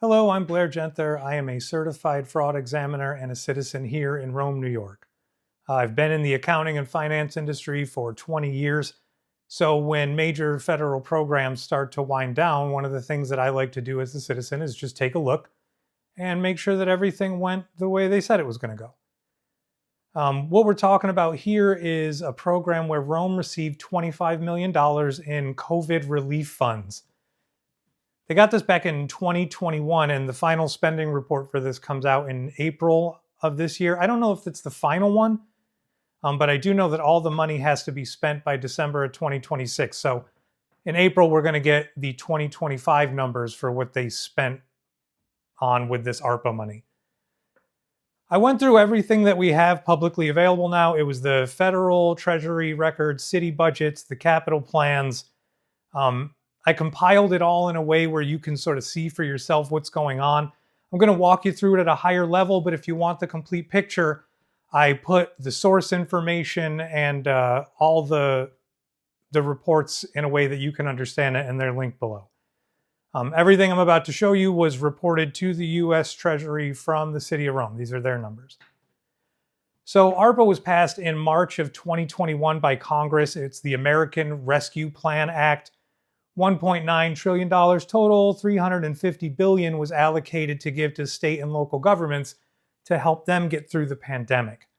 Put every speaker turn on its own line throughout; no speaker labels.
Hello, I'm Blair Genther. I am a certified fraud examiner and a citizen here in Rome, New York. I've been in the accounting and finance industry for 20 years. So when major federal programs start to wind down, one of the things that I like to do as a citizen is just take a look and make sure that everything went the way they said it was going to go. What we're talking about here is a program where Rome received $25 million in COVID relief funds. They got this back in 2021, and the final spending report for this comes out in April of this year. I don't know if it's the final one, but I do know that all the money has to be spent by December of 2026. So in April, we're going to get the 2025 numbers for what they spent on with this ARPA money. I went through everything that we have publicly available now. It was the federal treasury records, city budgets, the capital plans. I compiled it all in a way where you can sort of see for yourself what's going on. I'm going to walk you through it at a higher level, but if you want the complete picture, I put the source information and all the reports in a way that you can understand it, and they're linked below. Everything I'm about to show you was reported to the U.S. Treasury from the City of Rome. These are their numbers. So ARPA was passed in March of 2021 by Congress. It's the American Rescue Plan Act. $1.9 trillion total, $350 billion was allocated to give to state and local governments to help them get through the pandemic.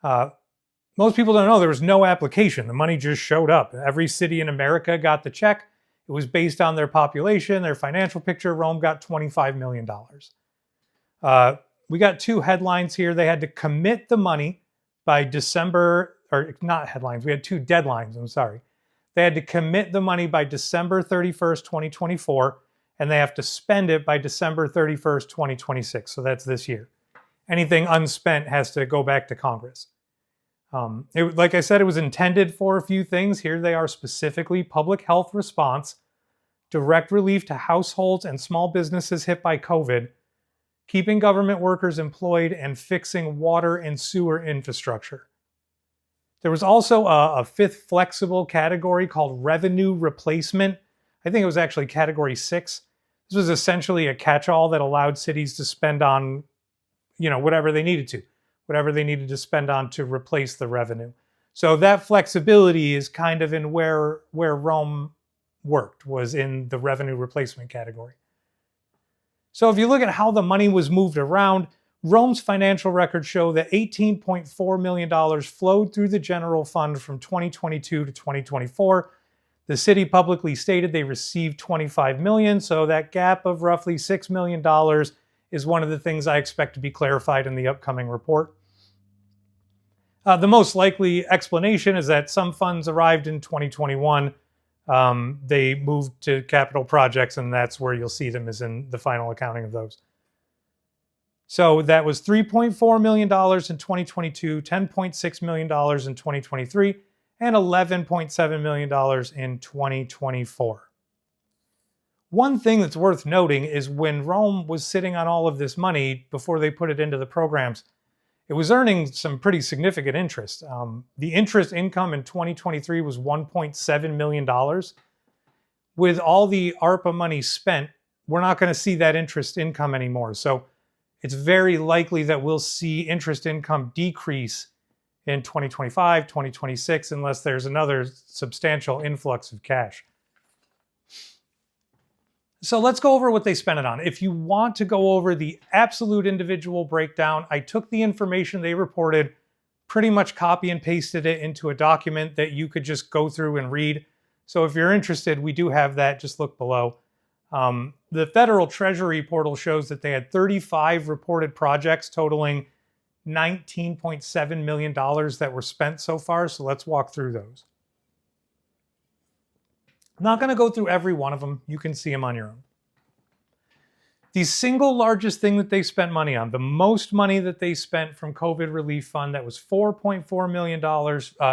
Most people don't know there was no application. The money just showed up. Every city in America got the check. It was based on their population, their financial picture. Rome got $25 million. We got two headlines here. They had to commit the money by December, or not headlines, we had two deadlines, I'm sorry. They had to commit the money by December 31st, 2024, and they have to spend it by December 31st, 2026. So that's this year. Anything unspent has to go back to Congress. Like I said, it was intended for a few things. Here they are specifically: public health response, direct relief to households and small businesses hit by COVID, keeping government workers employed, and fixing water and sewer infrastructure. There was also a fifth flexible category called revenue replacement. I think it was actually category 6. This was essentially a catch-all that allowed cities to spend on, whatever they needed to spend on to replace the revenue. So that flexibility is kind of in where Rome worked, was in the revenue replacement category. So if you look at how the money was moved around, Rome's financial records show that $18.4 million flowed through the general fund from 2022 to 2024. The city publicly stated they received $25 million, so that gap of roughly $6 million is one of the things I expect to be clarified in the upcoming report. The most likely explanation is that some funds arrived in 2021. They moved to capital projects, and that's where you'll see them, is in the final accounting of those. So that was $3.4 million in 2022, $10.6 million in 2023, and $11.7 million in 2024. One thing that's worth noting is when Rome was sitting on all of this money before they put it into the programs, it was earning some pretty significant interest. The interest income in 2023 was $1.7 million. With all the ARPA money spent, we're not going to see that interest income anymore. So it's very likely that we'll see interest income decrease in 2025, 2026, unless there's another substantial influx of cash. So let's go over what they spent it on. If you want to go over the absolute individual breakdown, I took the information they reported, pretty much copy and pasted it into a document that you could just go through and read. So if you're interested, we do have that. Just look below. The Federal Treasury portal shows that they had 35 reported projects totaling $19.7 million that were spent so far. So let's walk through those. I'm not going to go through every one of them. You can see them on your own. The single largest thing that they spent money on, the most money that they spent from COVID Relief Fund, that was $4.4 million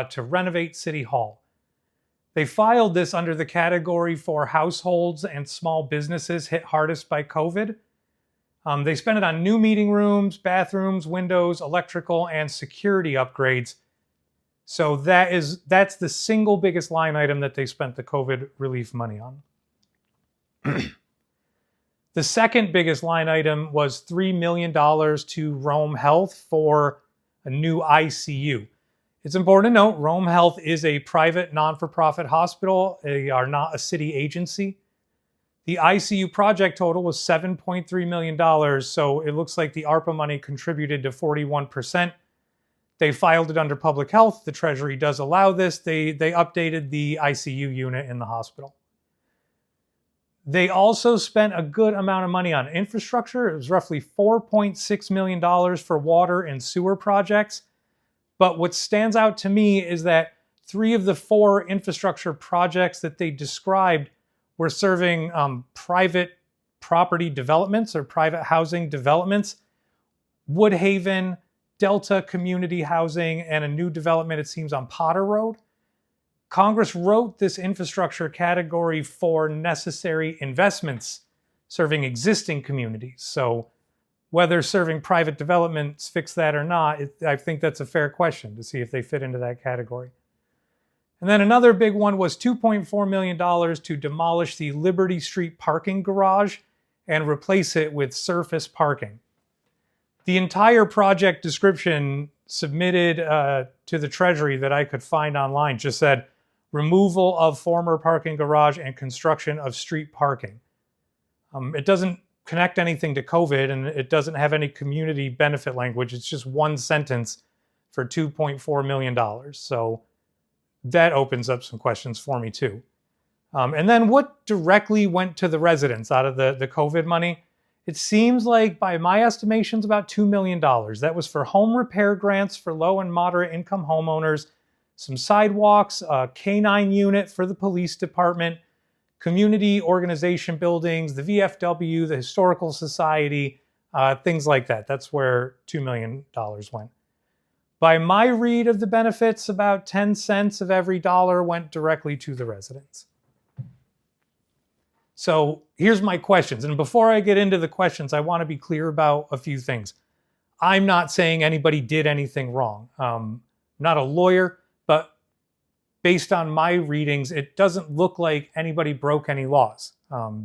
to renovate City Hall. They filed this under the category for households and small businesses hit hardest by COVID. They spent it on new meeting rooms, bathrooms, windows, electrical, and security upgrades. So that's the single biggest line item that they spent the COVID relief money on. The second biggest line item was $3 million to Rome Health for a new ICU. It's important to note Rome Health is a private non-for-profit hospital. They are not a city agency. The ICU project total was $7.3 million, so it looks like the ARPA money contributed to 41%. They filed it under public health. The Treasury does allow this. They updated the ICU unit in the hospital. They also spent a good amount of money on infrastructure. It was roughly $4.6 million for water and sewer projects. But what stands out to me is that 3 of the 4 infrastructure projects that they described were serving private property developments or private housing developments. Woodhaven, Delta Community Housing, and a new development, it seems, on Potter Road. Congress wrote this infrastructure category for necessary investments serving existing communities. So whether serving private developments fix that or not, I think that's a fair question to see if they fit into that category. And then another big one was $2.4 million to demolish the Liberty Street parking garage and replace it with surface parking. The entire project description submitted to the Treasury that I could find online just said, removal of former parking garage and construction of street parking. It doesn't connect anything to COVID, and it doesn't have any community benefit language. It's just one sentence for $2.4 million. So that opens up some questions for me too. And then what directly went to the residents out of the COVID money? It seems like, by my estimations, about $2 million. That was for home repair grants for low and moderate income homeowners, some sidewalks, a K-9 unit for the police department, community organization buildings, the VFW, the Historical Society, things like that. That's where $2 million went. By my read of the benefits, about 10 cents of every dollar went directly to the residents. So here's my questions. And before I get into the questions, I want to be clear about a few things. I'm not saying anybody did anything wrong. I'm not a lawyer, but based on my readings, it doesn't look like anybody broke any laws.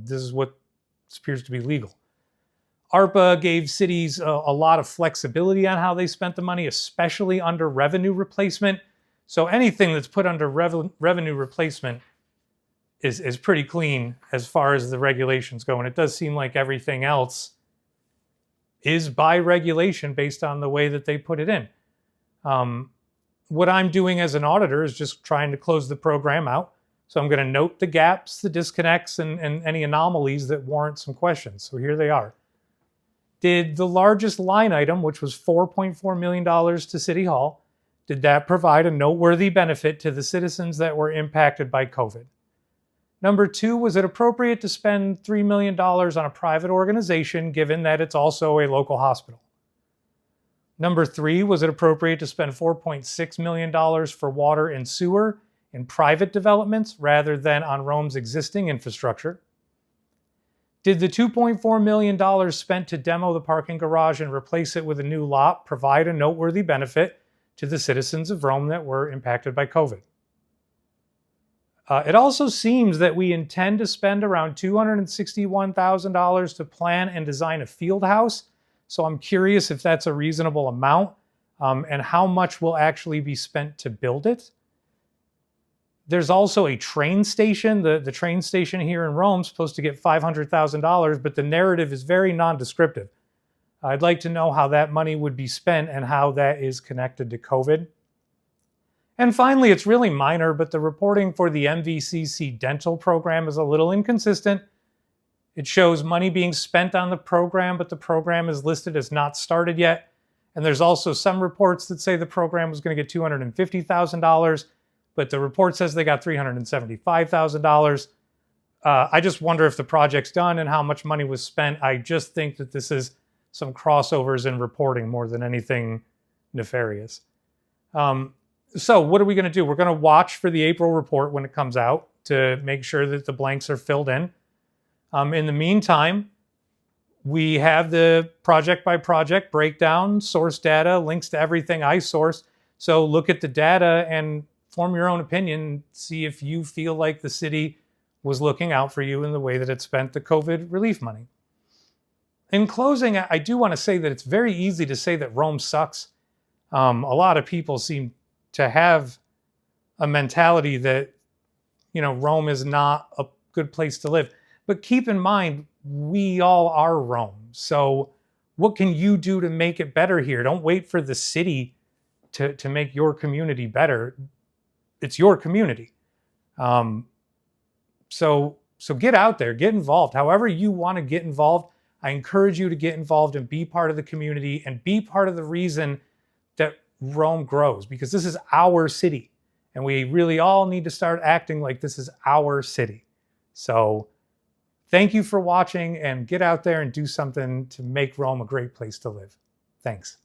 This is what appears to be legal. ARPA gave cities a lot of flexibility on how they spent the money, especially under revenue replacement. So anything that's put under revenue replacement is pretty clean as far as the regulations go. And it does seem like everything else is by regulation based on the way that they put it in. What I'm doing as an auditor is just trying to close the program out. So I'm going to note the gaps, the disconnects, and any anomalies that warrant some questions. So here they are. Did the largest line item, which was $4.4 million to City Hall, did that provide a noteworthy benefit to the citizens that were impacted by COVID? Number 2, was it appropriate to spend $3 million on a private organization, given that it's also a local hospital? Number 3, was it appropriate to spend $4.6 million for water and sewer in private developments rather than on Rome's existing infrastructure? Did the $2.4 million spent to demo the parking garage and replace it with a new lot provide a noteworthy benefit to the citizens of Rome that were impacted by COVID? It also seems that we intend to spend around $261,000 to plan and design a field house. So I'm curious if that's a reasonable amount and how much will actually be spent to build it. There's also a train station. The train station here in Rome is supposed to get $500,000, but the narrative is very nondescriptive. I'd like to know how that money would be spent and how that is connected to COVID. And finally, it's really minor, but the reporting for the MVCC dental program is a little inconsistent. It shows money being spent on the program, but the program is listed as not started yet. And there's also some reports that say the program was going to get $250,000, but the report says they got $375,000. I just wonder if the project's done and how much money was spent. I just think that this is some crossovers in reporting more than anything nefarious. So what are we going to do? We're going to watch for the April report when it comes out to make sure that the blanks are filled in. In the meantime, we have the project by project breakdown, source data, links to everything I source. So look at the data and form your own opinion. See if you feel like the city was looking out for you in the way that it spent the COVID relief money. In closing, I do want to say that it's very easy to say that Rome sucks. A lot of people seem to have a mentality that, Rome is not a good place to live. But keep in mind, we all are Rome. So what can you do to make it better here? Don't wait for the city to make your community better. It's your community. So get out there, get involved. However you want to get involved, I encourage you to get involved and be part of the community and be part of the reason that Rome grows, because this is our city. And we really all need to start acting like this is our city. So thank you for watching, and get out there and do something to make Rome a great place to live. Thanks.